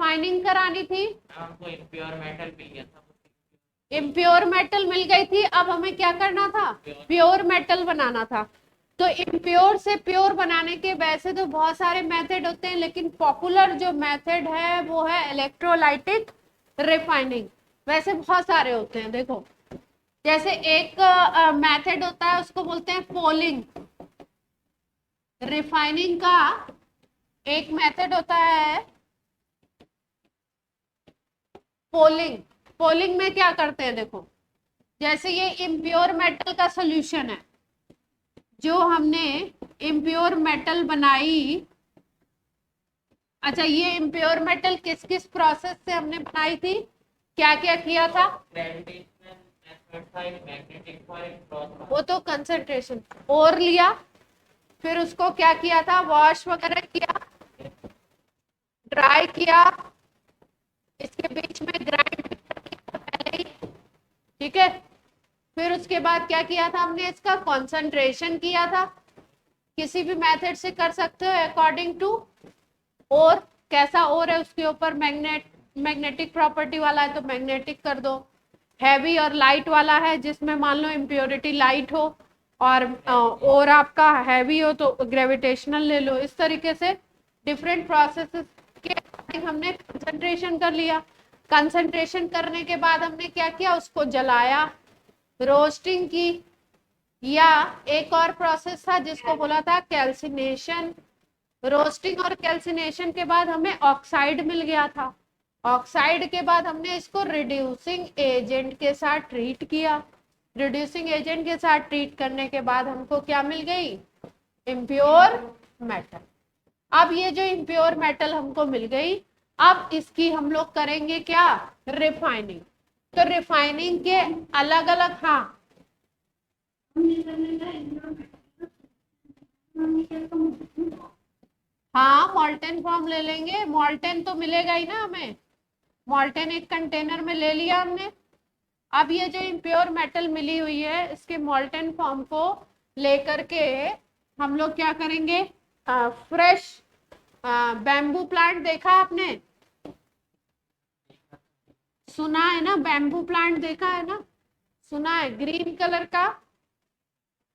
Refining करानी थी, हमको इम्प्योर मेटल मिल गया था, इम्प्योर मेटल मिल गई थी, अब हमें क्या करना था, प्योर मेटल बनाना था। तो इम्प्योर से प्योर बनाने के वैसे तो बहुत सारे मेथड होते हैं, लेकिन पॉपुलर जो मेथड है वो है इलेक्ट्रोलाइटिक रिफाइनिंग। वैसे बहुत सारे होते हैं, देखो जैसे एक मेथड होता है उसको बोलते हैं पोलिंग। रिफाइनिंग का एक मेथड होता है पोलिंग। पोलिंग में क्या करते हैं, देखो जैसे ये इम्प्योर मेटल का सोल्यूशन है, जो हमने इम्प्योर मेटल बनाई। अच्छा, ये इम्प्योर मेटल किस किस प्रोसेस से हमने बनाई थी, क्या क्या किया था, वो तो कंसंट्रेशन और लिया, फिर उसको क्या किया था, वॉश वगैरह किया, ड्राई किया, इसके बीच में ग्राइंड किया पहले ही, ठीक है। फिर उसके बाद क्या किया था हमने, इसका कंसंट्रेशन किया था। किसी भी मेथड से कर सकते हो अकॉर्डिंग टू और कैसा और है उसके ऊपर, मैग्नेटिक प्रॉपर्टी वाला है तो मैग्नेटिक कर दो, हैवी और लाइट वाला है जिसमें मान लो इम्प्योरिटी लाइट हो और आपका हैवी हो तो ग्रेविटेशनल ले लो। इस तरीके से डिफरेंट प्रोसेसेस के अकॉर्डिंग हमने कंसंट्रेशन कर लिया। कंसंट्रेशन करने के बाद हमने क्या किया, उसको जलाया, रोस्टिंग की, या एक और प्रोसेस था जिसको बोला था कैल्सिनेशन। रोस्टिंग और कैल्सिनेशन के बाद हमें ऑक्साइड मिल गया था। ऑक्साइड के बाद हमने इसको रिड्यूसिंग एजेंट के साथ ट्रीट किया। रिड्यूसिंग एजेंट के साथ ट्रीट करने के बाद हमको क्या मिल गई, इम्प्योर मेटल। अब ये जो इम्प्योर मेटल हमको मिल गई, अब इसकी हम लोग करेंगे क्या, रिफाइनिंग। तो रिफाइनिंग के अलग अलग, हाँ हाँ मॉल्टेन फॉर्म ले लेंगे, मॉल्टेन तो मिलेगा ही ना हमें, मॉल्टेन एक कंटेनर में ले लिया हमने। अब ये जो इम्प्योर मेटल मिली हुई है इसके मॉल्टेन फॉर्म को लेकर के हम लोग क्या करेंगे, फ्रेश बैम्बू प्लांट देखा आपने, सुना है ना, बैम्बू प्लांट देखा है ना, सुना है, ग्रीन कलर का,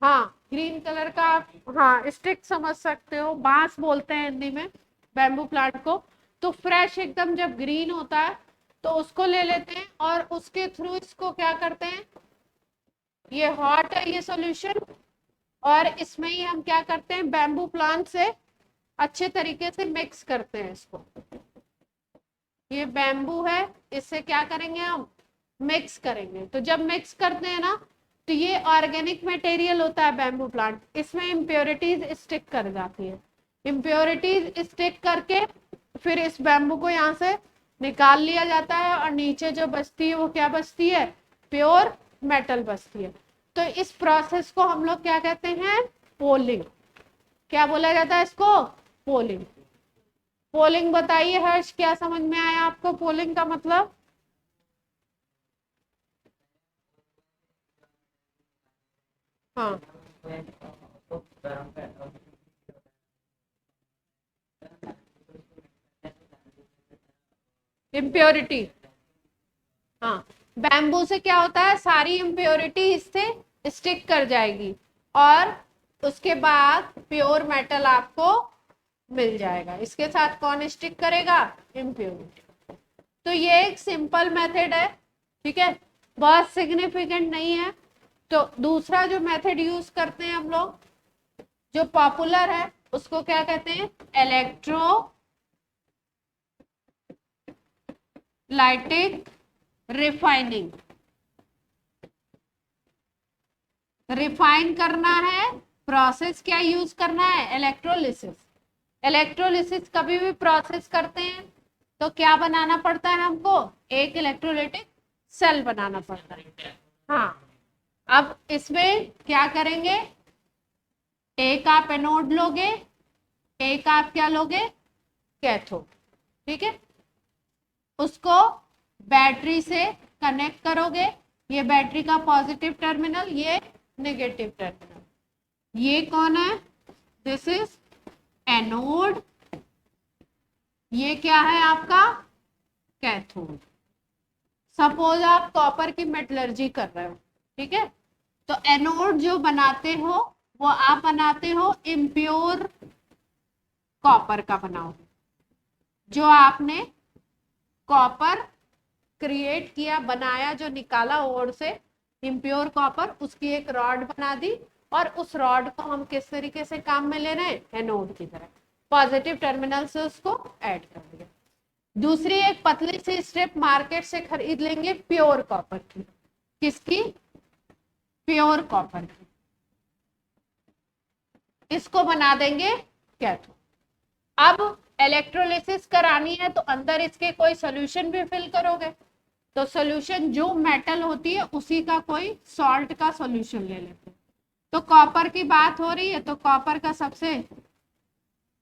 हाँ ग्रीन कलर का, हाँ स्टिक समझ सकते हो, बांस बोलते हैं हिंदी में बैम्बू प्लांट को। तो फ्रेश एकदम जब ग्रीन होता है तो उसको ले लेते हैं और उसके थ्रू इसको क्या करते हैं, ये हॉट है ये सॉल्यूशन, और इसमें ही हम क्या करते हैं, बैम्बू प्लांट से अच्छे तरीके से मिक्स करते हैं इसको। ये बैम्बू है, इससे क्या करेंगे हम, मिक्स करेंगे। तो जब मिक्स करते हैं ना तो ये ऑर्गेनिक मटेरियल होता है बैम्बू प्लांट, इसमें इम्प्योरिटीज स्टिक कर जाती है। इम्प्योरिटीज स्टिक करके फिर इस बैम्बू को यहाँ से निकाल लिया जाता है और नीचे जो बचती है वो क्या बचती है, प्योर मेटल बचती है। तो इस प्रोसेस को हम लोग क्या कहते हैं, पोलिंग। क्या बोला जाता है इसको, पोलिंग। पोलिंग बताइए हर्ष, क्या समझ में आया आपको पोलिंग का मतलब। हाँ इम्प्योरिटी, हाँ बैम्बू से क्या होता है, सारी इम्प्योरिटी इससे स्टिक कर जाएगी और उसके बाद प्योर मेटल आपको मिल जाएगा। इसके साथ कौन स्टिक करेगा, इम्प्योरिटी। तो ये एक सिंपल मेथड है, ठीक है, बहुत सिग्निफिकेंट नहीं है। तो दूसरा जो मेथड यूज करते हैं हम लोग, जो पॉपुलर है, उसको क्या कहते हैं, इलेक्ट्रोलाइटिक रिफाइनिंग। रिफाइन करना है, प्रोसेस क्या यूज करना है, इलेक्ट्रोलिसिस। इलेक्ट्रोलिसिस कभी भी प्रोसेस करते हैं तो क्या बनाना पड़ता है हमको, एक इलेक्ट्रोलाइटिक सेल बनाना पड़ता है। हाँ अब इसमें क्या करेंगे, एक आप एनोड लोगे, एक आप क्या लोगे, कैथोड, ठीक है। उसको बैटरी से कनेक्ट करोगे, ये बैटरी का पॉजिटिव टर्मिनल, ये नेगेटिव टर्मिनल। ये कौन है, दिस इज एनोड, ये क्या है आपका कैथोड। सपोज आप कॉपर की मेटलर्जी कर रहे हो, ठीक है, तो एनोड जो बनाते हो वो आप बनाते हो इम्प्योर कॉपर का बनाओगे। जो आपने कॉपर क्रिएट किया, बनाया, जो निकाला ओर से इम्प्योर कॉपर, उसकी एक रॉड बना दी और उस रॉड को हम किस तरीके से काम में ले रहे हैं, एनोड की तरह, पॉजिटिव टर्मिनल से उसको ऐड कर दिया। दूसरी एक पतली सी स्ट्रिप मार्केट से खरीद लेंगे प्योर कॉपर की। किसकी? प्योर कॉपर की। इसको बना देंगे कैथोड। अब इलेक्ट्रोलिसिस करानी है तो अंदर इसके कोई सोल्यूशन भी फिल करोगे, तो सोल्यूशन जो मेटल होती है उसी का कोई सॉल्ट का सोल्यूशन ले लेते हैं। तो कॉपर की बात हो रही है तो कॉपर का सबसे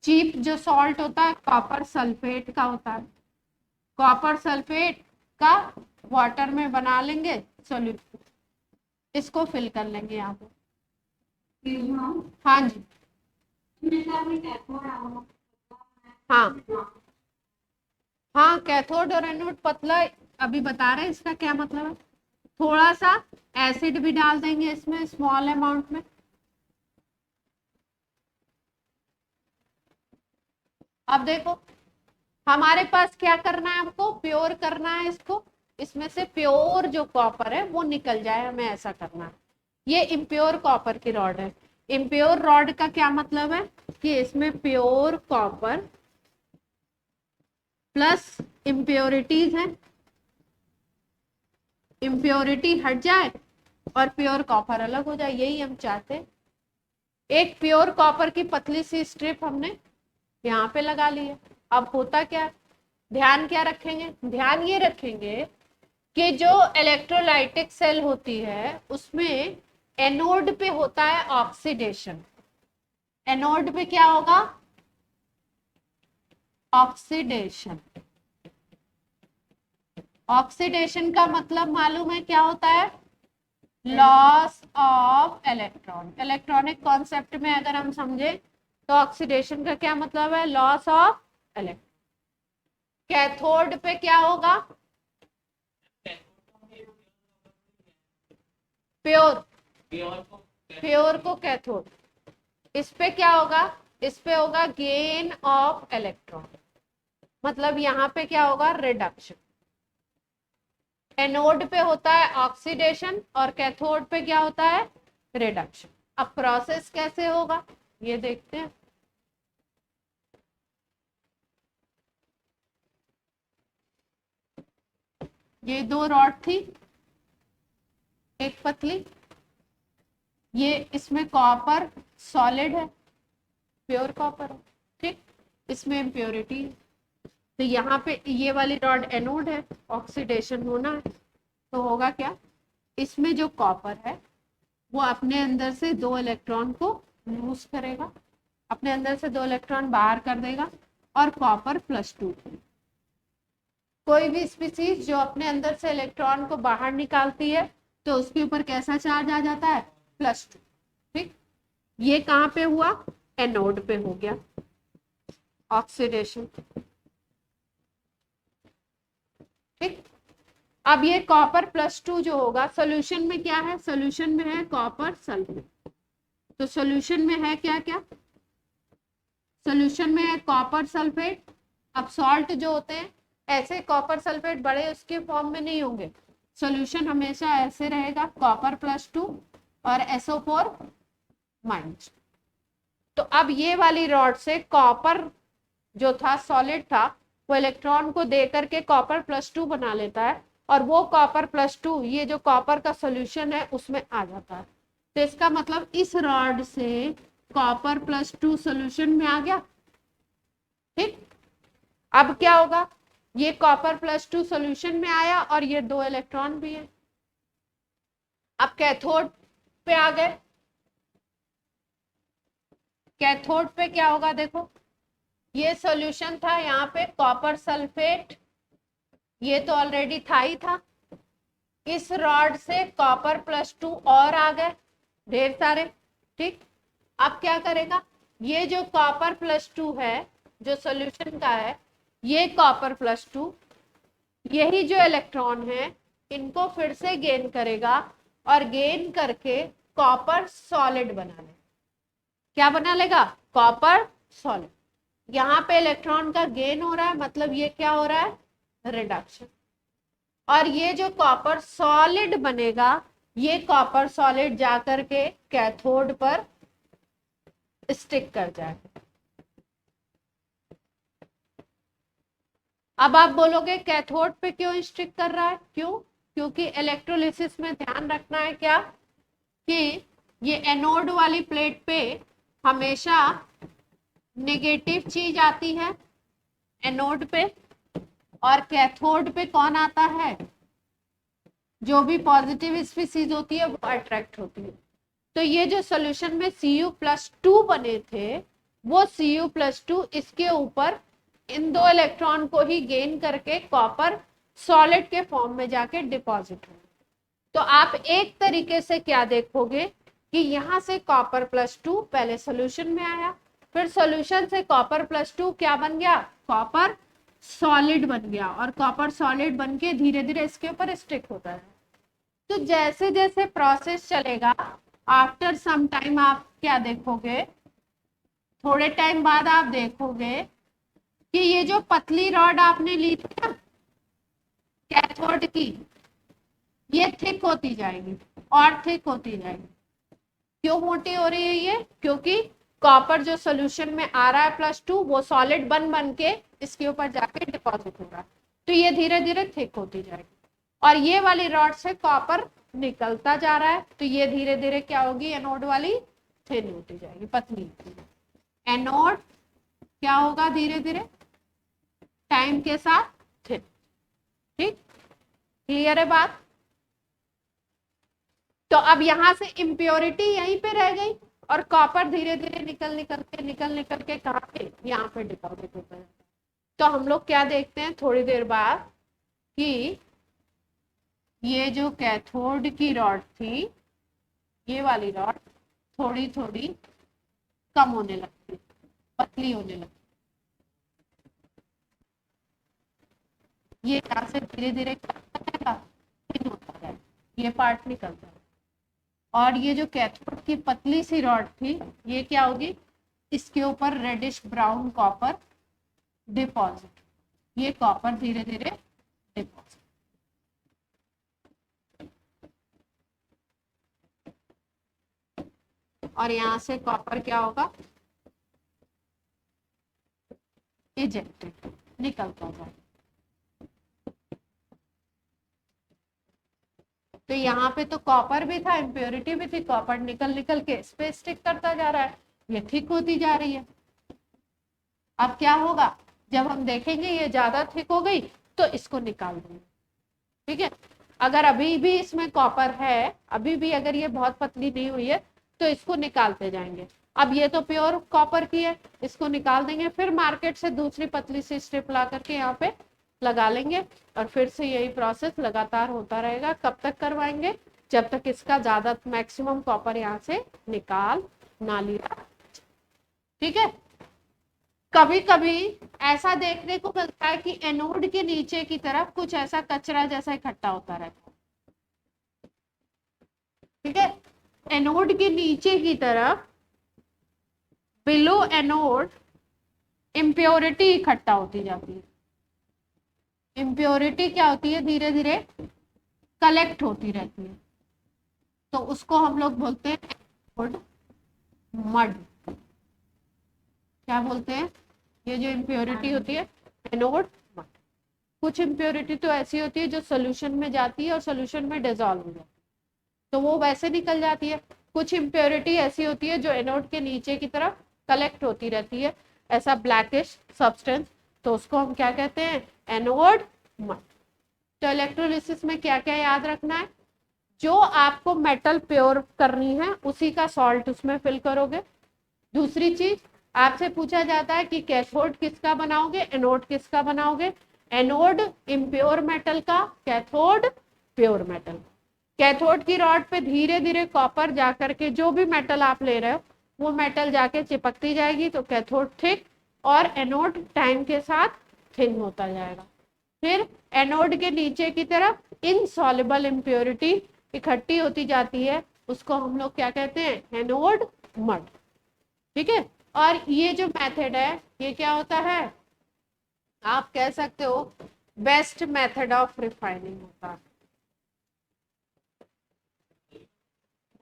चीप जो सॉल्ट होता है कॉपर सल्फेट का होता है। कॉपर सल्फेट का वाटर में बना लेंगे सोल्यूशन, इसको फिल कर लेंगे यहाँ पे। हाँ जी, हाँ हाँ, कैथोड और एनोड पतला, अभी बता रहे हैं इसका क्या मतलब है। थोड़ा सा एसिड भी डाल देंगे इसमें स्मॉल अमाउंट में। अब देखो हमारे पास क्या करना है, हमको प्योर करना है इसको, इसमें से प्योर जो कॉपर है वो निकल जाए, हमें ऐसा करना है। ये इम्प्योर कॉपर की रॉड है। इम्प्योर रॉड का क्या मतलब है कि इसमें प्योर कॉपर प्लस इम्प्योरिटीज है, इम्प्योरिटी हट जाए और प्योर कॉपर अलग हो जाए, यही हम चाहते हैं। एक प्योर कॉपर की पतली सी स्ट्रिप हमने यहाँ पे लगा ली है। अब होता क्या, ध्यान क्या रखेंगे, ध्यान ये रखेंगे कि जो इलेक्ट्रोलाइटिक सेल होती है उसमें एनोड पे होता है ऑक्सीडेशन। एनोड पे क्या होगा, ऑक्सीडेशन। ऑक्सीडेशन का मतलब मालूम है क्या होता है, loss of electron. Electronic concept में अगर हम समझे तो ऑक्सीडेशन का क्या मतलब है, लॉस ऑफ इलेक्ट्रॉन। कैथोड पे क्या होगा, प्योर, प्योर को कैथोड। इस पे क्या होगा, इस पे होगा गेन ऑफ इलेक्ट्रॉन, मतलब यहाँ पे क्या होगा, रिडक्शन। एनोड पे होता है ऑक्सीडेशन और कैथोड पे क्या होता है, रिडक्शन। अब प्रोसेस कैसे होगा ये देखते हैं। ये दो रॉड थी, एक पतली, ये इसमें कॉपर सॉलिड है, प्योर कॉपर है, ठीक, इसमें इम्प्योरिटी है। तो यहाँ पे ये वाली रॉड एनोड है, ऑक्सीडेशन होना है, तो होगा क्या, इसमें जो कॉपर है वो अपने अंदर से 2 इलेक्ट्रॉन को लूज करेगा, अपने अंदर से 2 इलेक्ट्रॉन बाहर कर देगा और कॉपर +2। कोई भी स्पीसीज जो अपने अंदर से इलेक्ट्रॉन को बाहर निकालती है तो उसके ऊपर कैसा चार्ज आ जाता है, +2, ठीक। ये कहाँ पे हुआ, एनोड पे हो गया ऑक्सीडेशन, ठीक। अब ये कॉपर +2 जो होगा, सोल्यूशन में क्या है, सोल्यूशन में है कॉपर सल्फेट। तो सोल्यूशन में है क्या क्या, सोल्यूशन में है कॉपर सल्फेट। अब सॉल्ट जो होते हैं ऐसे कॉपर सल्फेट बड़े उसके फॉर्म में नहीं होंगे, सोल्यूशन हमेशा ऐसे रहेगा, कॉपर +2 और SO4-। तो अब ये वाली रॉड से कॉपर जो था सॉलिड था वो इलेक्ट्रॉन को दे करके कॉपर +2 बना लेता है और वो कॉपर +2 ये जो कॉपर का सोल्यूशन है उसमें आ जाता है। तो इसका मतलब इस रॉड से कॉपर +2 सोल्यूशन में आ गया, ठीक। अब क्या होगा, ये कॉपर +2 सोल्यूशन में आया और ये 2 इलेक्ट्रॉन भी है। अब कैथोड पे आ गए, कैथोड पे क्या होगा, देखो ये सॉल्यूशन था यहाँ पे कॉपर सल्फेट, ये तो ऑलरेडी था ही था। इस रॉड से कॉपर +2 और आ गए ढेर सारे, ठीक। अब क्या करेगा, ये जो कॉपर +2 है जो सॉल्यूशन का है, ये कॉपर +2 यही जो इलेक्ट्रॉन है इनको फिर से गेन करेगा और गेन करके कॉपर सॉलिड बना लेगा। क्या बना लेगा? Copper solid. यहाँ पे इलेक्ट्रॉन का गेन हो रहा है, मतलब ये क्या हो रहा है? रिडक्शन। और ये जो कॉपर सॉलिड बनेगा, ये कॉपर सॉलिड जाकर के कैथोड पर स्टिक कर जाएगा। अब आप बोलोगे कैथोड पे क्यों स्टिक कर रहा है? क्यों? क्योंकि इलेक्ट्रोलिसिस में ध्यान रखना है क्या कि ये एनोड वाली प्लेट पे हमेशा नेगेटिव चीज आती है एनोड पे, और कैथोड पे कौन आता है? जो भी पॉजिटिव स्पीसीज होती है वो अट्रैक्ट होती है। तो ये जो सॉल्यूशन में Cu+2 बने थे, वो Cu+2 इसके ऊपर इन दो इलेक्ट्रॉन को ही गेन करके कॉपर सॉलिड के फॉर्म में जाके डिपॉजिट हो। तो आप एक तरीके से क्या देखोगे कि यहाँ से Cu+2 पहले सॉल्यूशन में आया, फिर सॉल्यूशन से Cu+2 क्या बन गया? कॉपर सॉलिड बन गया, और कॉपर सॉलिड बन के धीरे धीरे इसके ऊपर स्टिक होता है। तो जैसे जैसे प्रोसेस चलेगा, आफ्टर सम टाइम आप क्या देखोगे, थोड़े टाइम बाद आप देखोगे कि ये जो पतली रॉड आपने ली थी ना कैथोड की, ये थिक होती जाएगी और थिक होती जाएगी। क्यों मोटी हो रही है ये? क्योंकि कॉपर जो सॉल्यूशन में आ रहा है +2, वो सॉलिड बन के इसके ऊपर जाके डिपॉजिट हो रहा है, तो ये धीरे धीरे थिक होती जाएगी। और ये वाली रॉड से कॉपर निकलता जा रहा है, तो ये धीरे धीरे क्या होगी? एनोड वाली थिन होती जाएगी, पतली। एनोड क्या होगा? धीरे धीरे टाइम के साथ थिन। ठीक, क्लियर है बात? तो अब यहां से इम्प्योरिटी यहीं पे रह गई, और कॉपर धीरे धीरे निकल के कहां पे? यहाँ पे डिपॉजिट होता है। तो हम लोग क्या देखते हैं थोड़ी देर बाद कि ये जो कैथोड की रॉड थी, ये वाली रॉड थोड़ी थोड़ी कम होने लगती, पतली होने लगती। ये यहाँ से धीरे धीरे थिन होता है, ये पार्ट निकलता है। और ये जो कैथोड की पतली सी रॉड थी, ये क्या होगी? इसके ऊपर रेडिश ब्राउन कॉपर डिपॉजिट, ये कॉपर धीरे धीरे डिपॉजिट। और यहां से कॉपर क्या होगा? इजेक्टेड, निकलता जाएगा। तो यहाँ पे तो कॉपर भी था, इम्प्योरिटी भी थी, कॉपर निकल के इस पे स्टिक करता जा रहा है, ये थिक होती जा रही है। अब क्या होगा? जब हम देखेंगे ये ज्यादा थिक हो गई तो इसको निकाल देंगे। ठीक है, अगर अभी भी इसमें कॉपर है, अभी भी अगर ये बहुत पतली नहीं हुई है, तो इसको निकालते जाएंगे। अब ये तो प्योर कॉपर की है, इसको निकाल देंगे, फिर मार्केट से दूसरी पतली सी स्ट्रिप ला करके यहाँ पे लगा लेंगे, और फिर से यही प्रोसेस लगातार होता रहेगा। कब तक करवाएंगे? जब तक इसका ज्यादा मैक्सिमम कॉपर यहाँ से निकाल ना लिया। ठीक है, कभी कभी ऐसा देखने को मिलता है कि एनोड के नीचे की तरफ कुछ ऐसा कचरा जैसा इकट्ठा होता रहता है। ठीक है, एनोड के नीचे की तरफ बिलो एनोड इम्प्योरिटी इकट्ठा होती जाती है। इम्प्योरिटी क्या होती है? धीरे धीरे कलेक्ट होती रहती है, तो उसको हम लोग बोलते हैं एनोड मड। क्या बोलते हैं? ये जो इम्प्योरिटी होती है एनोड मड। कुछ इम्प्योरिटी तो ऐसी होती है जो सोल्यूशन में जाती है और सोल्यूशन में डिसॉल्व हो जाती है, तो वो वैसे निकल जाती है। कुछ इम्प्योरिटी ऐसी होती है जो एनोड के नीचे की तरफ कलेक्ट होती रहती है, ऐसा ब्लैकिश सब्सटेंस, तो उसको हम क्या कहते हैं? Anode mud. तो इलेक्ट्रोलिसिस में क्या क्या याद रखना है? जो आपको मेटल प्योर करनी है उसी का सॉल्ट उसमें फिल करोगे। दूसरी चीज, आपसे पूछा जाता है कि कैथोड किसका बनाओगे, एनोड किसका बनाओगे? एनोड इम्प्योर मेटल का, कैथोड प्योर मेटल। कैथोड की रॉड पे धीरे धीरे कॉपर जाकर के जो भी मेटल आप ले रहे हो वो मेटल जाके चिपकती जाएगी, तो कैथोड थिक और एनोड टाइम के साथ थिन होता जाएगा। फिर एनोड के नीचे की तरफ इनसॉल्युबल इम्प्योरिटी इकट्ठी होती जाती है, उसको हम लोग क्या कहते हैं, एनोड मड। ठीक है, और ये जो मेथड है ये क्या होता है, आप कह सकते हो बेस्ट मेथड ऑफ रिफाइनिंग होता है।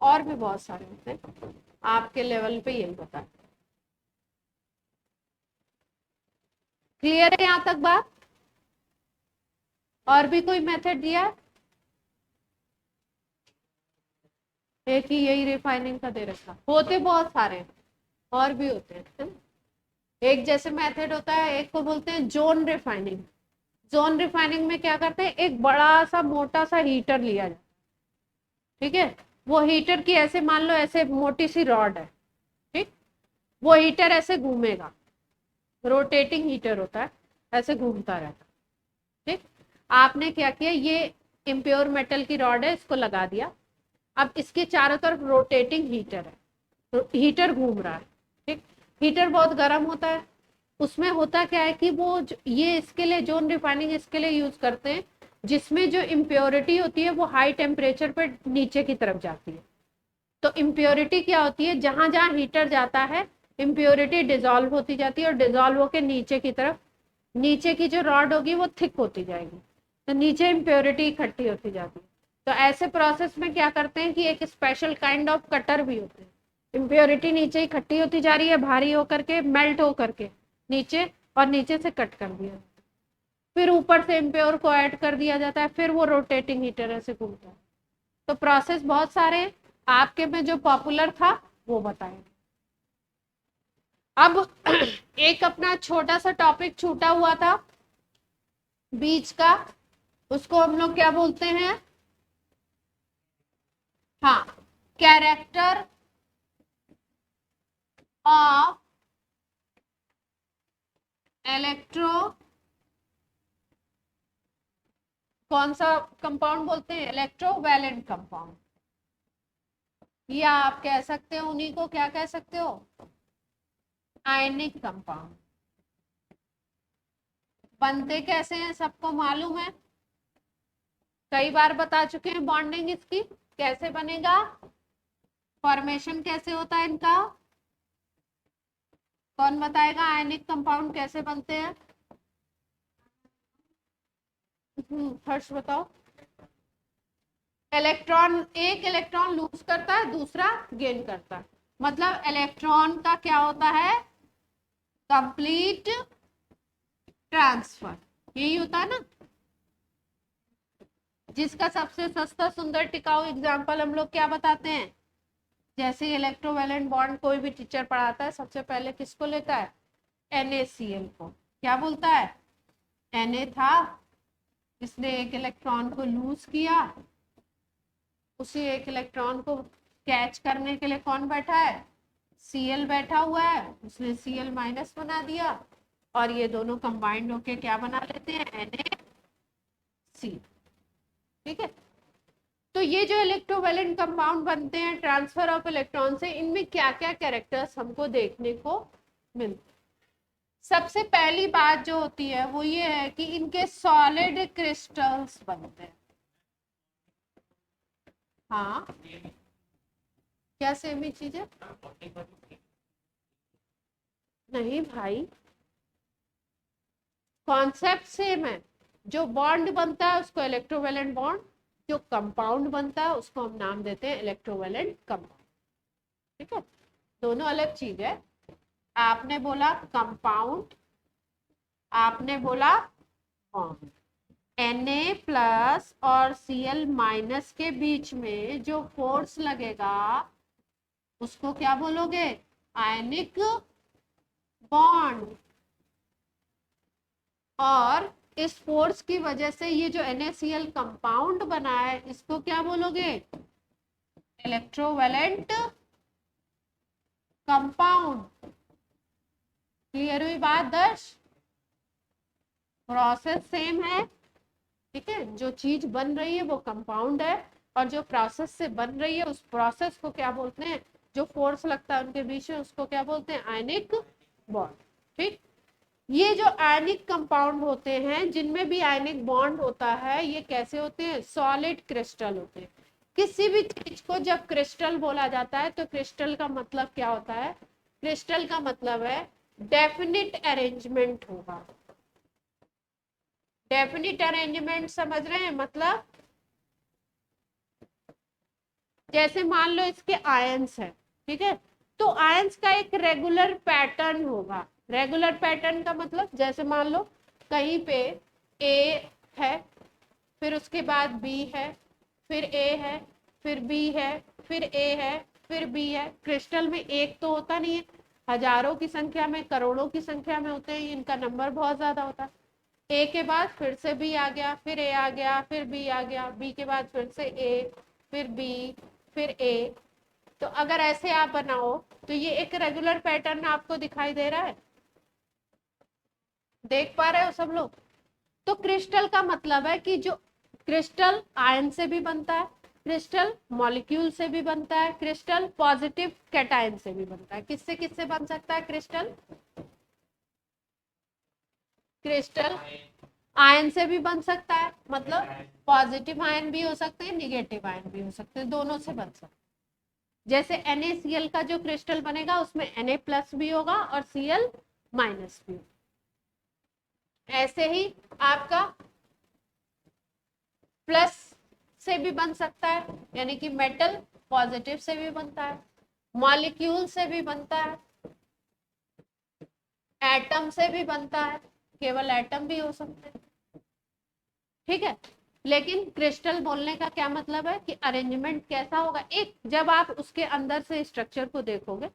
और भी बहुत सारे होते हैं, आपके लेवल पे यही बता है। क्लियर है यहां तक बात? और भी कोई मेथड दिया है? एक ही यही रिफाइनिंग का दे रखा, होते बहुत सारे हैं, और भी होते हैं, है ना? एक जैसे मेथड होता है, एक को बोलते हैं जोन रिफाइनिंग। जोन रिफाइनिंग में क्या करते हैं, एक बड़ा सा मोटा सा हीटर लिया जाता है, ठीक है, वो हीटर की ऐसे मान लो ऐसे मोटी सी रॉड है, ठीक, वो हीटर ऐसे घूमेगा, रोटेटिंग हीटर होता है, ऐसे घूमता रहता है, ठीक। आपने क्या किया, ये इम्प्योर मेटल की रॉड है, इसको लगा दिया, अब इसके चारों तरफ रोटेटिंग हीटर है, हीटर घूम रहा है, ठीक। हीटर बहुत गर्म होता है, उसमें होता क्या है कि वो ये इसके लिए जोन रिफाइनिंग इसके लिए यूज करते हैं, जिसमें जो इम्प्योरिटी होती है वो हाई टेम्परेचर पर नीचे की तरफ जाती है। तो इम्प्योरिटी क्या होती है, जहां जहां हीटर जाता है इम्प्योरिटी डिजोल्व होती जाती है, और डिजोल्व होकर नीचे की तरफ, नीचे की जो रॉड होगी वो थिक होती जाएगी, तो नीचे इम्प्योरिटी इकट्ठी होती जाती है। तो ऐसे प्रोसेस में क्या करते हैं कि एक स्पेशल काइंड ऑफ कटर भी होते हैं, इम्प्योरिटी नीचे इकट्ठी होती जा रही है, भारी होकर के, मेल्ट होकर के नीचे, और नीचे से कट कर दिया, फिर ऊपर से इम्प्योर को ऐड कर दिया जाता है, फिर वो रोटेटिंग हीटर ऐसे घूमता है। तो प्रोसेस बहुत सारे हैं, आपके में जो पॉपुलर था वो बताएंगे। अब एक अपना छोटा सा टॉपिक छूटा हुआ था बीच का, उसको हम लोग क्या बोलते हैं, हाँ, कैरेक्टर ऑफ इलेक्ट्रो, कौन सा कंपाउंड बोलते हैं, इलेक्ट्रोवैलेंट कंपाउंड, या आप कह सकते हो उन्हीं को क्या कह सकते हो, आयनिक कंपाउंड। बनते कैसे हैं सबको मालूम है, कई बार बता चुके हैं बॉन्डिंग इसकी कैसे बनेगा, फॉर्मेशन कैसे होता है इनका, कौन बताएगा आयनिक कंपाउंड कैसे बनते हैं? फर्स्ट बताओ। इलेक्ट्रॉन, एक इलेक्ट्रॉन लूज करता है, दूसरा गेन करता है, मतलब इलेक्ट्रॉन का क्या होता है, कंप्लीट ट्रांसफर, यही होता है ना। जिसका सबसे सस्ता सुंदर टिकाऊ एग्जांपल हम लोग क्या बताते हैं, जैसे इलेक्ट्रोवैलेंट बॉन्ड कोई भी टीचर पढ़ाता है, सबसे पहले किसको लेता है, NaCl को, क्या बोलता है, Na था, इसने एक इलेक्ट्रॉन को लूज किया, उसी एक इलेक्ट्रॉन को कैच करने के लिए कौन बैठा है, Cl बैठा हुआ है, उसने Cl माइनस बना दिया, और ये दोनों कंबाइंड होके क्या बना लेते हैं, NaC, ठीक है। तो ये जो इलेक्ट्रोवैलेंट कंपाउंड बनते हैं ट्रांसफर ऑफ इलेक्ट्रॉन से, इनमें क्या क्या कैरेक्टर्स हमको देखने को मिलते हैं। सबसे पहली बात जो होती है वो ये है कि इनके सॉलिड क्रिस्टल्स बनते हैं। हाँ, क्या सेम ही चीज है? नहीं भाई, कॉन्सेप्ट सेम है, जो बॉन्ड बनता है उसको इलेक्ट्रोवैलेंट बॉन्ड, जो कंपाउंड बनता है उसको हम नाम देते हैं इलेक्ट्रोवैलेंट कंपाउंड, ठीक है, दोनों अलग चीज है। आपने बोला कंपाउंड, आपने बोला बॉन्ड, Na प्लस और Cl माइनस के बीच में जो फोर्स लगेगा उसको क्या बोलोगे, आयनिक बॉन्ड, और इस फोर्स की वजह से ये जो NaCl कंपाउंड बना है इसको क्या बोलोगे, इलेक्ट्रोवैलेंट कंपाउंड। क्लियर हुई बात दर्श? प्रोसेस सेम है, ठीक है, जो चीज बन रही है वो कंपाउंड है, और जो प्रोसेस से बन रही है उस प्रोसेस को क्या बोलते हैं, जो फोर्स लगता है उनके बीच में उसको क्या बोलते हैं, आयनिक बॉन्ड, ठीक। ये जो आयनिक कंपाउंड होते हैं, जिनमें भी आयनिक बॉन्ड होता है, ये कैसे होते हैं? सॉलिड क्रिस्टल होते हैं। किसी भी चीज को जब क्रिस्टल बोला जाता है तो क्रिस्टल का मतलब क्या होता है? क्रिस्टल का मतलब है डेफिनिट अरेंजमेंट होगा। डेफिनिट अरेंजमेंट समझ रहे हैं? मतलब जैसे मान लो इसके आयंस है, ठीक है, तो आयंस का एक रेगुलर पैटर्न होगा। रेगुलर पैटर्न का मतलब जैसे मान लो कहीं पे ए है, फिर उसके बाद बी है, फिर ए है, फिर बी है, फिर ए है, फिर बी है। क्रिस्टल में एक तो होता नहीं है, हजारों की संख्या में, करोड़ों की संख्या में होते हैं, इनका नंबर बहुत ज्यादा होता है। ए के बाद फिर से बी आ गया, फिर ए आ गया, फिर बी आ गया, बी के बाद फिर से ए, फिर बी, फिर ए। तो अगर ऐसे आप बनाओ तो ये एक रेगुलर पैटर्न आपको दिखाई दे रहा है? देख पा रहे हो सब लोग? तो क्रिस्टल का मतलब है कि जो क्रिस्टल आयन से भी बनता है, क्रिस्टल मॉलिक्यूल से भी बनता है, क्रिस्टल पॉजिटिव कैटायन से भी बनता है। किससे किससे बन सकता है क्रिस्टल? क्रिस्टल आयन से भी बन सकता है, मतलब पॉजिटिव आयन भी हो सकते हैं, निगेटिव आयन भी हो सकते हैं, दोनों से बन सकते हैं। जैसे NaCl का जो क्रिस्टल बनेगा उसमें Na प्लस भी होगा और Cl माइनस भी होगा। ऐसे ही आपका प्लस से भी बन सकता है, यानी कि मेटल पॉजिटिव से भी बनता है, मॉलिक्यूल से भी बनता है, एटम से भी बनता है, केवल एटम भी हो सकते हैं, ठीक है। लेकिन क्रिस्टल बोलने का क्या मतलब है कि अरेंजमेंट कैसा होगा? एक जब आप उसके अंदर से स्ट्रक्चर को देखोगे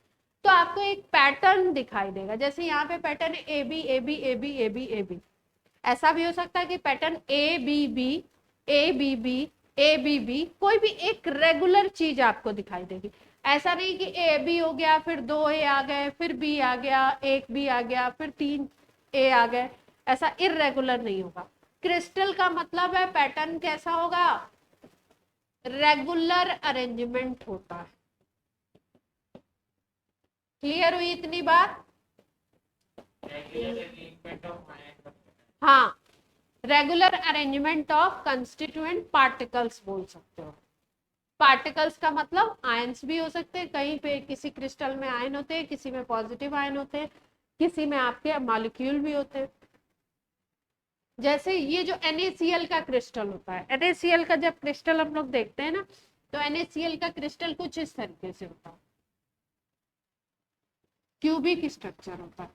तो आपको एक पैटर्न दिखाई देगा। जैसे यहाँ पे पैटर्न है A B A B A B A B A B, ऐसा भी हो सकता है कि pattern A B B A B B A B B, कोई भी एक रेगुलर चीज आपको दिखाई देगी। ऐसा नहीं कि ए बी हो गया, फिर 2 ए आ गए, फिर बी आ गया, एक बी आ गया, फिर 3 ए आ गए, ऐसा इरेगुलर नहीं होगा। क्रिस्टल का मतलब है पैटर्न कैसा होगा? रेगुलर अरेंजमेंट होता है। क्लियर हुई इतनी बात? हाँ, regular arrangement of constituent particles बोल सकते हो। पार्टिकल्स का मतलब आयंस भी हो सकते हैं, कहीं पे किसी क्रिस्टल में आयन होते हैं, किसी में पॉजिटिव आयन होते हैं, किसी में आपके मॉलिक्यूल भी होते हैं। जैसे ये जो NaCl का क्रिस्टल होता है, NaCl का जब क्रिस्टल हम लोग देखते हैं ना, तो NaCl का क्रिस्टल कुछ इस तरीके से होता है, क्यूबिक स्ट्रक्चर होता है।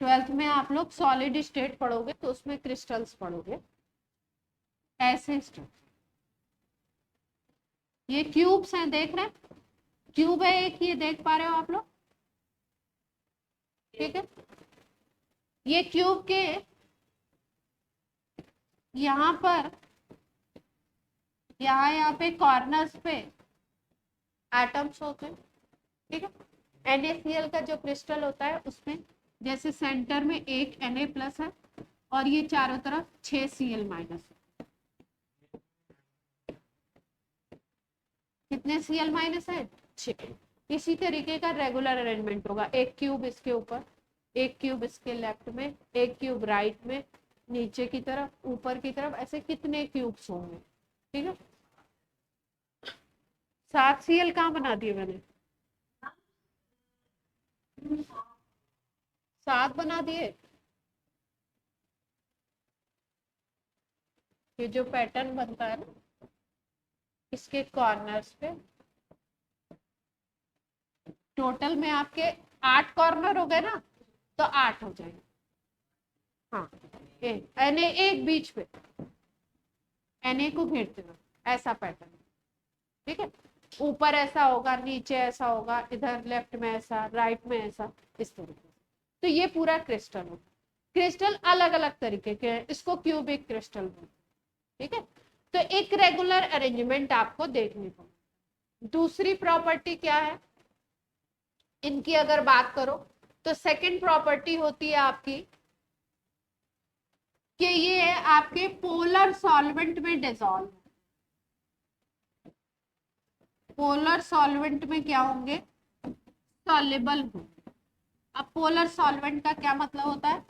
12th में आप लोग सॉलिड स्टेट पढ़ोगे तो उसमें क्रिस्टल्स पढ़ोगे, ऐसे स्ट्रक्चर। ये क्यूब्स हैं, देख रहे हैं? क्यूब है एक, ये देख पा रहे हो आप लोग? ठीक है, ये क्यूब के यहाँ पर, यहाँ पे कॉर्नर्स पे एटम्स होते हैं, ठीक है। NaCl का जो क्रिस्टल होता है उसमें जैसे सेंटर में एक Na प्लस है और ये चारों तरफ 6 Cl माइनस है। कितने Cl माइनस है? 6। इसी तरीके का रेगुलर अरेंजमेंट होगा, एक क्यूब इसके ऊपर, एक क्यूब इसके लेफ्ट में, एक क्यूब राइट में, नीचे की तरफ, ऊपर की तरफ, ऐसे कितने क्यूब्स होंगे, ठीक है। 7 Cl कहाँ बना दिए मैंने? 7 बना दिए। ये जो पैटर्न बनता है ना, इसके कॉर्नर्स पे टोटल में आपके 8 कॉर्नर हो गए ना, तो 8 हो जाएंगे। हाँ, एक बीच पे Na को घेरते हुए ऐसा पैटर्न, ठीक है। ऊपर ऐसा होगा, नीचे ऐसा होगा, इधर लेफ्ट में ऐसा, राइट में ऐसा, इस तरीके से। तो ये पूरा क्रिस्टल होगा। क्रिस्टल अलग अलग तरीके के हैं, इसको क्यूबिक क्रिस्टल बोलते हैं, ठीक है। तो एक रेगुलर अरेंजमेंट आपको देखने को। दूसरी प्रॉपर्टी क्या है इनकी अगर बात करो, तो सेकंड प्रॉपर्टी होती है आपकी कि ये आपके पोलर सॉल्वेंट में डिसॉल्व। पोलर सॉल्वेंट में क्या होंगे? सॉल्युबल हो। अब पोलर सॉल्वेंट का क्या मतलब होता है?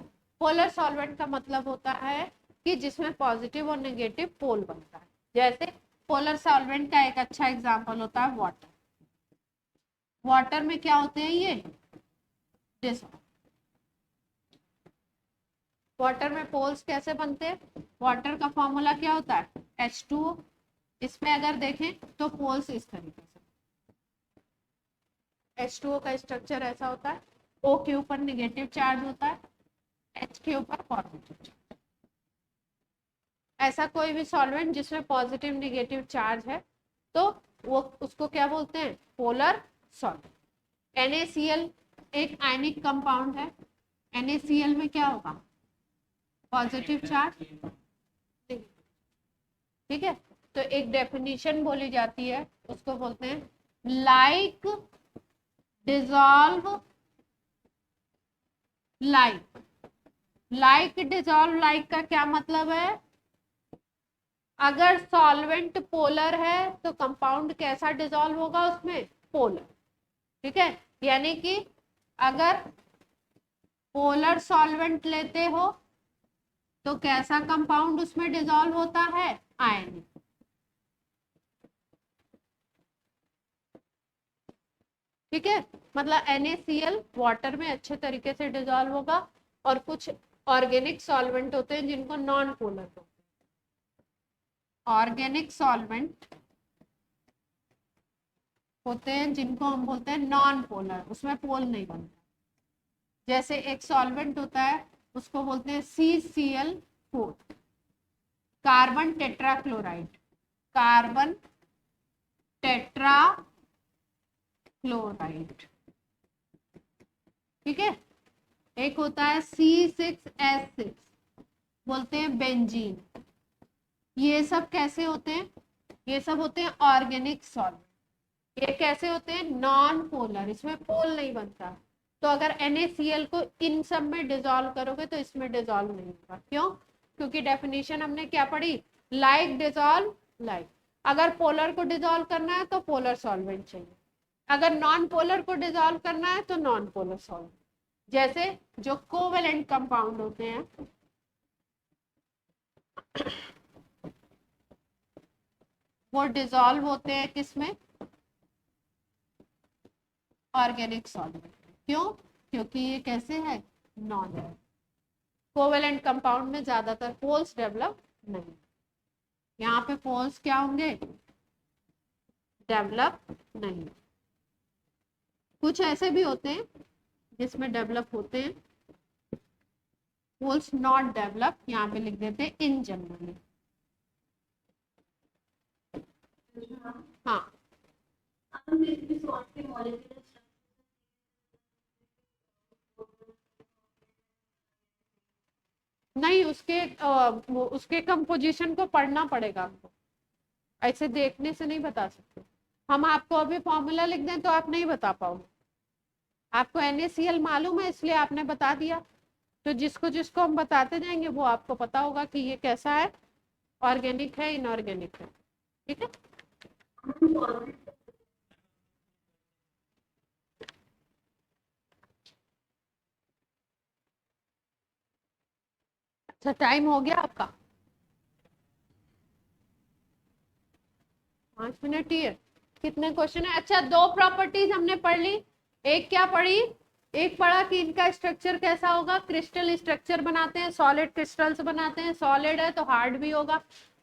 पोलर सॉल्वेंट का मतलब होता है कि जिसमें पॉजिटिव और नेगेटिव पोल बनता है। जैसे पोलर सॉल्वेंट का एक अच्छा एग्जांपल होता है वाटर। वाटर में क्या होते हैं ये डिसॉल्व। वाटर में पोल्स कैसे बनते हैं? वाटर का फॉर्मूला क्या होता है? H2O। इसमें अगर देखें तो पोल्स इस तरीके से, H2O का स्ट्रक्चर ऐसा होता है, O के ऊपर निगेटिव चार्ज होता है, H के ऊपर पॉजिटिव चार्ज। ऐसा कोई भी सॉल्वेंट जिसमें पॉजिटिव नेगेटिव चार्ज है तो वो उसको क्या बोलते हैं? Polar solvent. NaCl एक आयनिक कंपाउंड है। NaCl में क्या होगा? Positive charge. ठीक है, तो एक डेफिनेशन बोली जाती है, उसको बोलते हैं like dissolve like. Like dissolve like का क्या मतलब है? अगर सॉल्वेंट पोलर है तो कंपाउंड कैसा डिसॉल्व होगा उसमें? पोलर। ठीक है, यानी कि अगर पोलर सॉल्वेंट लेते हो तो कैसा कंपाउंड उसमें डिसॉल्व होता है? आयनिक। ठीक है, मतलब NaCl वाटर में अच्छे तरीके से डिसॉल्व होगा और कुछ ऑर्गेनिक सॉल्वेंट होते हैं जिनको नॉन पोलर होते हैं। ऑर्गेनिक सॉल्वेंट होते हैं जिनको हम बोलते हैं नॉन पोलर, उसमें पोल नहीं बनता। जैसे एक सॉल्वेंट होता है उसको बोलते हैं CCl4, carbon tetrachloride. Carbon tetrachloride. ठीक है, एक होता है C6H6, बोलते हैं बेंजीन। ये सब कैसे होते हैं? ये सब होते हैं ऑर्गेनिक सॉल्वेंट। ये कैसे होते हैं? नॉन पोलर, इसमें पोल नहीं बनता। तो अगर NaCl को इन सब में डिसॉल्व करोगे तो इसमें डिसॉल्व नहीं होगा। क्यों? क्योंकि डेफिनेशन हमने क्या पढ़ी? Like dissolve like. अगर पोलर को डिसॉल्व करना है तो पोलर सॉल्वेंट चाहिए, अगर नॉन पोलर को डिसॉल्व करना है तो नॉन पोलर सॉल्वेंट। जैसे जो कोवेलेंट कंपाउंड होते हैं वो डिसॉल्व होते हैं किसमें? Organic solvent. क्यों? क्योंकि ये कैसे है? नॉन कोवेलेंट कंपाउंड में ज्यादातर पोल्स डेवलप नहीं। यहाँ पे पोल्स क्या होंगे? डेवलप नहीं। कुछ ऐसे भी होते हैं जिसमें डेवलप होते हैं, पोल्स नॉट डेवलप, यहाँ पे लिख देते हैं इन जनरली। हाँ, नहीं उसके कंपोजिशन को पढ़ना पड़ेगा आपको, ऐसे देखने से नहीं बता सकते। हम आपको अभी फॉर्मूला लिख दें तो आप नहीं बता पाओगे। आपको NaCl मालूम है इसलिए आपने बता दिया, तो जिसको जिसको हम बताते जाएंगे वो आपको पता होगा कि ये कैसा है, ऑर्गेनिक है इनऑर्गेनिक है। ठीक है, अच्छा टाइम हो गया आपका? 5 मिनट ही है। कितने क्वेश्चन है? अच्छा, 2 प्रॉपर्टीज हमने पढ़ ली। एक क्या पढ़ी? एक पढ़ा कि इनका स्ट्रक्चर कैसा होगा, क्रिस्टल स्ट्रक्चर बनाते हैं, सॉलिड क्रिस्टल्स बनाते हैं, सॉलिड है तो हार्ड भी होगा,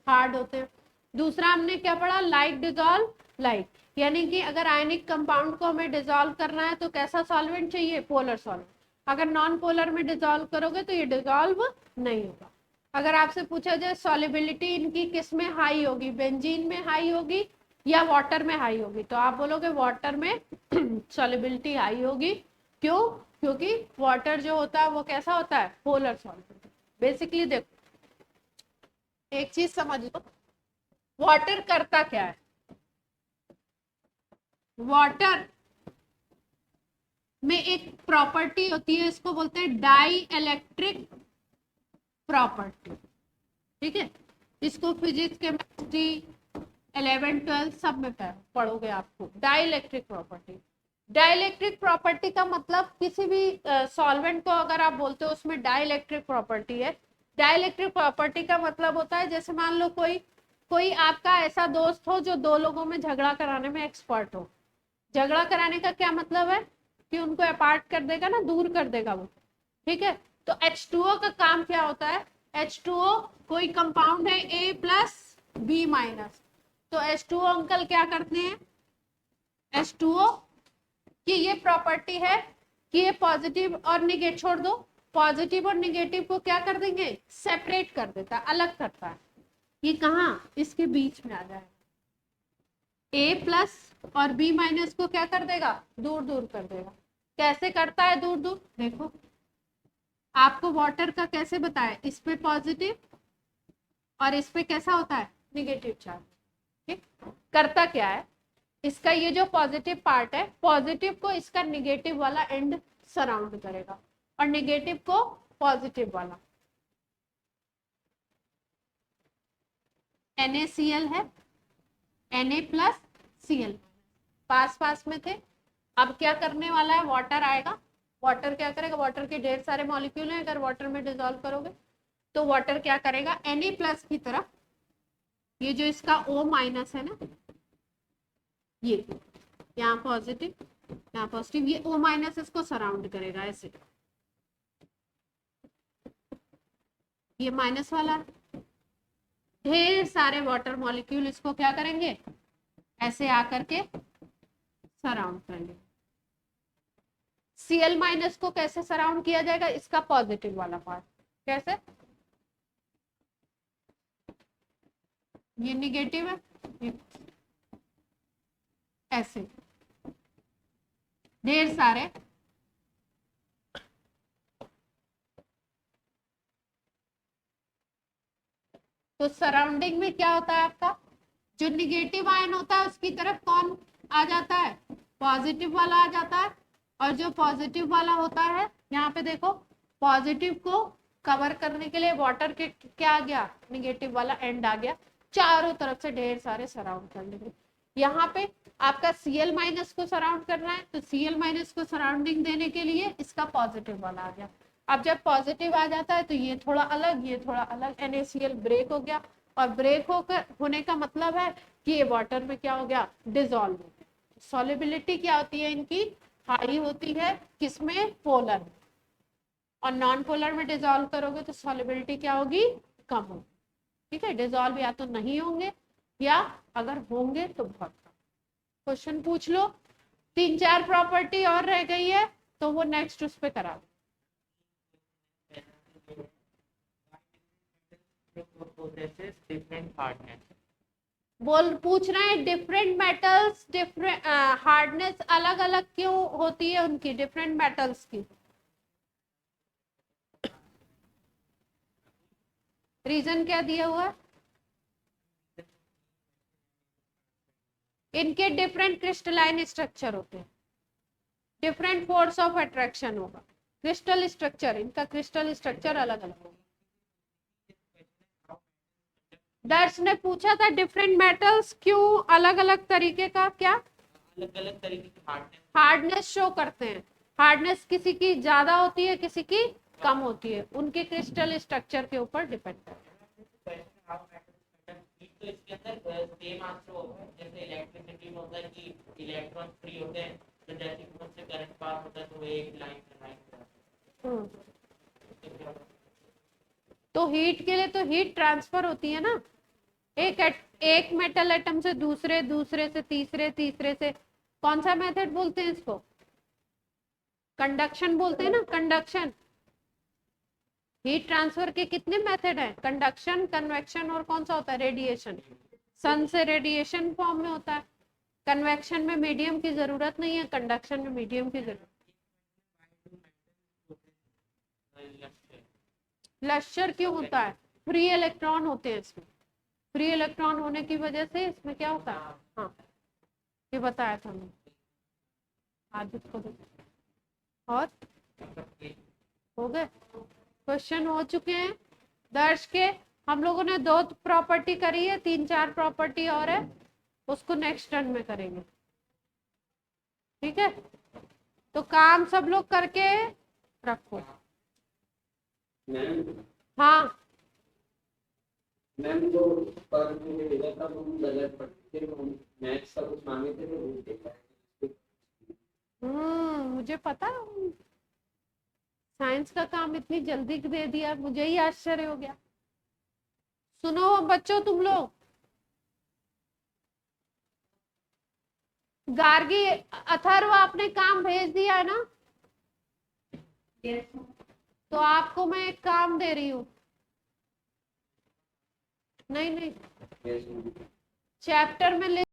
हार्ड होते हैं। दूसरा हमने क्या पढ़ा? लाइक डिसॉल्व लाइक, यानी कि अगर आयनिक कंपाउंड को हमें डिसॉल्व करना है तो कैसा सॉल्वेंट चाहिए? Polar solvent. अगर नॉन पोलर में डिसॉल्व करोगे तो ये डिसॉल्व नहीं होगा। अगर आपसे पूछा जाए सॉलिबिलिटी इनकी किस में हाई होगी, बेंजीन में हाई होगी या वाटर में हाई होगी, तो आप बोलोगे वाटर में सॉलिबिलिटी हाई होगी। क्यों? क्योंकि वाटर जो होता है वो कैसा होता है? Polar solvent. बेसिकली देखो एक चीज समझ लो, वाटर करता क्या है? वाटर में एक प्रॉपर्टी होती है, इसको बोलते हैं डाई इलेक्ट्रिक प्रॉपर्टी। ठीक है, इसको फिजिक्स केमिस्ट्री 11 12 सब में पढ़ोगे आपको, dielectric property. Dielectric property का मतलब किसी भी सॉल्वेंट को अगर आप बोलते हो उसमें डाइलेक्ट्रिक प्रॉपर्टी है। डाइलेक्ट्रिक प्रॉपर्टी का मतलब होता है जैसे मान लो कोई कोई आपका ऐसा दोस्त हो जो दो लोगों में झगड़ा कराने में एक्सपर्ट हो। झगड़ा कराने का क्या मतलब है कि उनको अपार्ट कर देगा ना, दूर कर देगा वो। ठीक है, तो H2O का काम क्या होता है? H2O कोई कंपाउंड है A प्लस B माइनस, तो H2O अंकल क्या करते हैं? H2O कि ये प्रॉपर्टी है कि ये पॉजिटिव और निगेटिव, छोड़ दो, पॉजिटिव और निगेटिव को क्या कर देंगे? सेपरेट कर देता है, अलग करता है। ये कहाँ? इसके बीच में आ जाएगा। ए प्लस और बी माइनस को क्या कर देगा? दूर दूर कर देगा। कैसे करता है दूर दूर? देखो, आपको वाटर का कैसे बताया, इस पे पॉजिटिव और इस पे कैसा होता है? Negative charge. ठीक, करता क्या है, इसका ये जो पॉजिटिव पार्ट है, पॉजिटिव को इसका निगेटिव वाला एंड सराउंड करेगा और निगेटिव को पॉजिटिव वाला। NaCl है, Na प्लस Cl, पास पास में थे। अब क्या करने वाला है? वाटर आएगा। वाटर क्या करेगा? वाटर के ढेर सारे मॉलिक्यूल हैं, अगर वाटर में डिसॉल्व करोगे तो वाटर क्या करेगा? Na प्लस की तरफ, ये जो इसका O माइनस है ना, ये यहाँ पॉजिटिव यहाँ पॉजिटिव, ये O माइनस इसको सराउंड करेगा ऐसे। ये माइनस वाला, ढेर सारे वाटर मॉलिक्यूल इसको क्या करेंगे? ऐसे आकर के सराउंड करेंगे। Cl माइनस को कैसे सराउंड किया जाएगा? इसका पॉजिटिव वाला पार्ट। कैसे? ये निगेटिव है, ये ऐसे ढेर सारे। तो सराउंडिंग में क्या होता है आपका? जो निगेटिव आयन होता है उसकी तरफ कौन आ जाता है? पॉजिटिव वाला आ जाता है। और जो पॉजिटिव वाला होता है, यहाँ पे देखो, पॉजिटिव को कवर करने के लिए वाटर के क्या आ गया? निगेटिव वाला एंड आ गया। चारों तरफ से ढेर सारे सराउंड कर लेंगे। यहाँ पे आपका Cl माइनस को सराउंड करना है, तो Cl माइनस को सराउंडिंग देने के लिए इसका पॉजिटिव वाला आ गया। अब जब पॉजिटिव आ जाता है तो ये थोड़ा अलग, ये थोड़ा अलग, NaCl ब्रेक हो गया। और ब्रेक होकर होने का मतलब है कि ये वाटर में क्या हो गया? डिसॉल्व हो गया। सॉल्युबिलिटी क्या होती है इनकी? हाई होती है। किसमें? पोलर में। और नॉन पोलर में डिसॉल्व करोगे तो सॉल्युबिलिटी क्या होगी? कम होगी। ठीक है, डिसॉल्व या तो नहीं होंगे या अगर होंगे तो बहुत कम। क्वेश्चन पूछ लो, 3-4 प्रॉपर्टी और रह गई है तो वो नेक्स्ट उस पे करा दो। डिफरेंट हार्डनेस, बोल पूछ रहे हैं डिफरेंट मेटल्स डिफरेंट हार्डनेस अलग अलग क्यों होती है उनकी, डिफरेंट मेटल्स की? रीजन क्या दिया हुआ है? इनके डिफरेंट क्रिस्टलाइन स्ट्रक्चर होते हैं, डिफरेंट फोर्स ऑफ अट्रैक्शन होगा, क्रिस्टल स्ट्रक्चर, इनका क्रिस्टल स्ट्रक्चर अलग अलग होगा। दर्श ने पूछा था डिफरेंट मेटल्स क्यों अलग अलग तरीके का, क्या अलग अलग तरीके की हार्डनेस हार्डनेस शो करते हैं? हार्डनेस किसी की ज्यादा होती है, किसी की कम होती है, उनके क्रिस्टल स्ट्रक्चर के ऊपर डिपेंड करता है। तो इसके अंदर सेम आंसर होगा, जैसे इलेक्ट्रिसिटी में होता है कि इलेक्ट्रॉन फ्री होते हैं, तो जैसे कि उनसे करंट पास होता है तो वो एक लाइन तो हीट के लिए तो हीट ट्रांसफर होती है ना, एक मेटल एटम से दूसरे, दूसरे से तीसरे, तीसरे से, कौन सा मेथड बोलते हैं इसको? कंडक्शन बोलते हैं ना, कंडक्शन। हीट ट्रांसफर के कितने मेथड हैं? कंडक्शन, कन्वेक्शन और कौन सा होता है? रेडिएशन। सन से रेडिएशन फॉर्म में होता है। कन्वेक्शन में मीडियम की जरूरत नहीं है, कंडक्शन में मीडियम की जरूरत। लश्चर क्यों होता है? फ्री इलेक्ट्रॉन होते हैं इसमें, फ्री इलेक्ट्रॉन होने की वजह से इसमें क्या होता है? हाँ, ये बताया था मैंने आज इसको। और हो गए क्वेश्चन, हो चुके हैं दर्श के। हम लोगों ने 2 प्रॉपर्टी करी है, 3-4 प्रॉपर्टी और है, उसको नेक्स्ट टर्न में करेंगे। ठीक है। तो काम सब लोग करके रखो। मैम हाँ मैम जो पर मुझे भेजा था वो गलत पढ़ते थे, मैथ्स का कुछ मांगे थे तो वो देखा है। मुझे पता, साइंस का काम इतनी जल्दी दे दिया, मुझे ही आश्चर्य हो गया। सुनो बच्चों तुम लोग, गार्गी अथर्व आपने काम भेज दिया है ना? तो आपको मैं एक काम दे रही हूँ। नहीं नहीं, Yes, ma'am. चैप्टर में